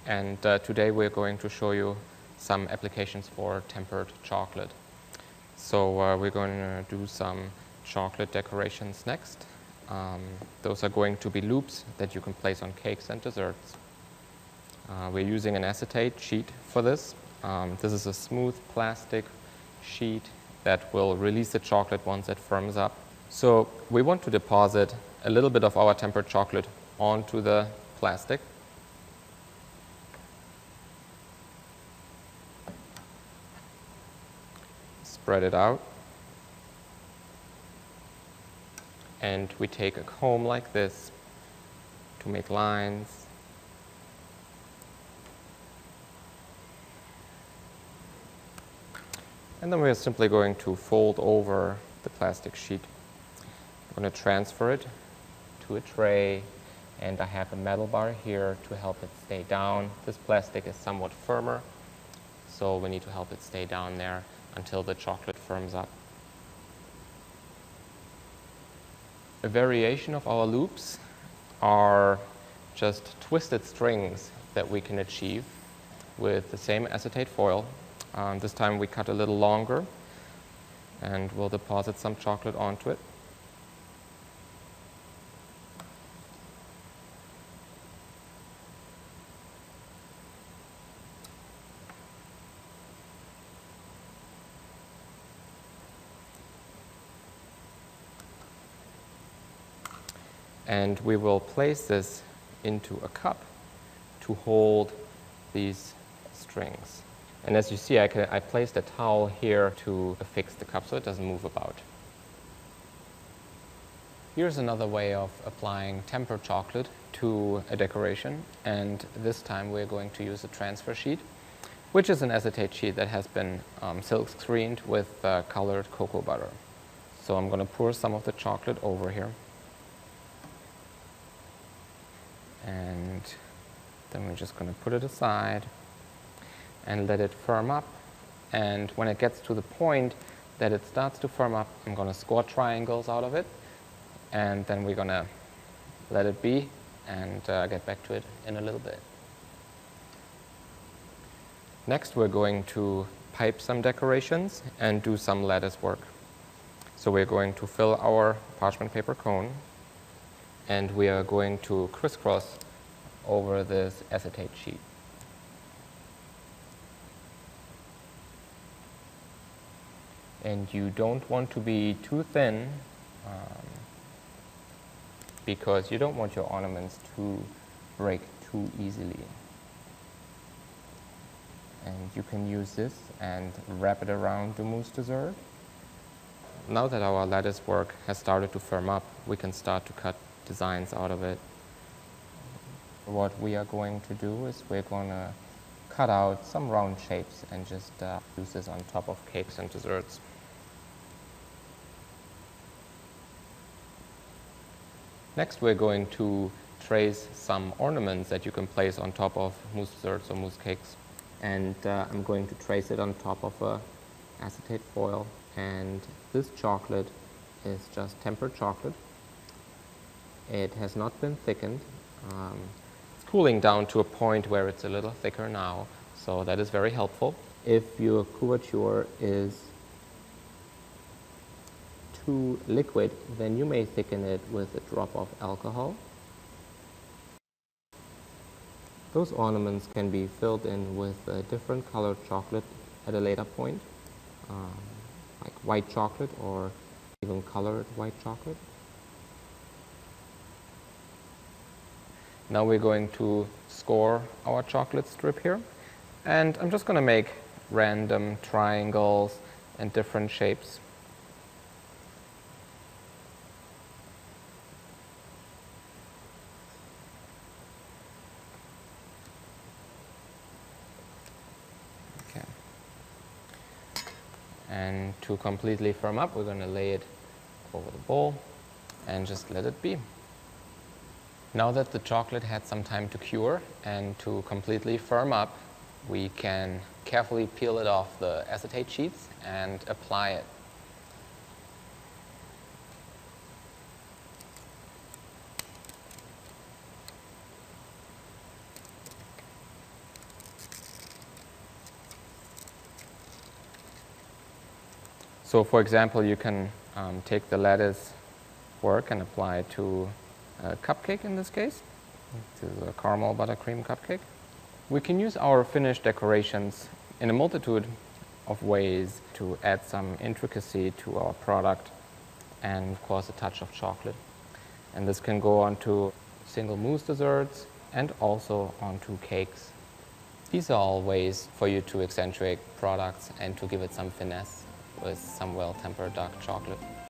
and today we're going to show you some applications for tempered chocolate. So we're going to do some chocolate decorations next. Those are going to be loops that you can place on cakes and desserts. We're using an acetate sheet for this. This is a smooth plastic sheet that will release the chocolate once it firms up. So we want to deposit a little bit of our tempered chocolate onto the plastic. Spread it out. And we take a comb like this to make lines. And then we're simply going to fold over the plastic sheet. I'm going to transfer it to a tray, and I have a metal bar here to help it stay down. This plastic is somewhat firmer, so we need to help it stay down there until the chocolate firms up. A variation of our loops are just twisted strings that we can achieve with the same acetate foil. This time we cut a little longer, and we'll deposit some chocolate onto it. And we will place this into a cup to hold these strings. And as you see, I placed a towel here to affix the cup so it doesn't move about. Here's another way of applying tempered chocolate to a decoration, and this time we're going to use a transfer sheet, which is an acetate sheet that has been silk screened with colored cocoa butter. So I'm going to pour some of the chocolate over here. And then we're just going to put it aside and let it firm up. And when it gets to the point that it starts to firm up, I'm going to score triangles out of it. And then we're going to let it be and get back to it in a little bit. Next, we're going to pipe some decorations and do some lattice work. So we're going to fill our parchment paper cone, and we are going to crisscross over this acetate sheet. And you don't want to be too thin because you don't want your ornaments to break too easily. And you can use this and wrap it around the mousse dessert. Now that our lattice work has started to firm up, we can start to cut designs out of it. What we are going to do is we're going to cut out some round shapes and just use this on top of cakes and desserts. Next, we're going to trace some ornaments that you can place on top of mousse desserts or mousse cakes. And I'm going to trace it on top of a acetate foil. And this chocolate is just tempered chocolate. It has not been thickened. It's cooling down to a point where it's a little thicker now, so that is very helpful. If your couverture is too liquid, then you may thicken it with a drop of alcohol. Those ornaments can be filled in with a different colored chocolate at a later point, like white chocolate or even colored white chocolate. Now we're going to score our chocolate strip here, and I'm just going to make random triangles and different shapes. Okay. And to completely firm up, we're going to lay it over the bowl and just let it be. Now that the chocolate had some time to cure and to completely firm up, we can carefully peel it off the acetate sheets and apply it. So for example, you can take the lattice work and apply it to a cupcake in this case. This is a caramel buttercream cupcake. We can use our finished decorations in a multitude of ways to add some intricacy to our product and of course a touch of chocolate. And this can go onto single mousse desserts and also onto cakes. These are all ways for you to accentuate products and to give it some finesse with some well-tempered dark chocolate.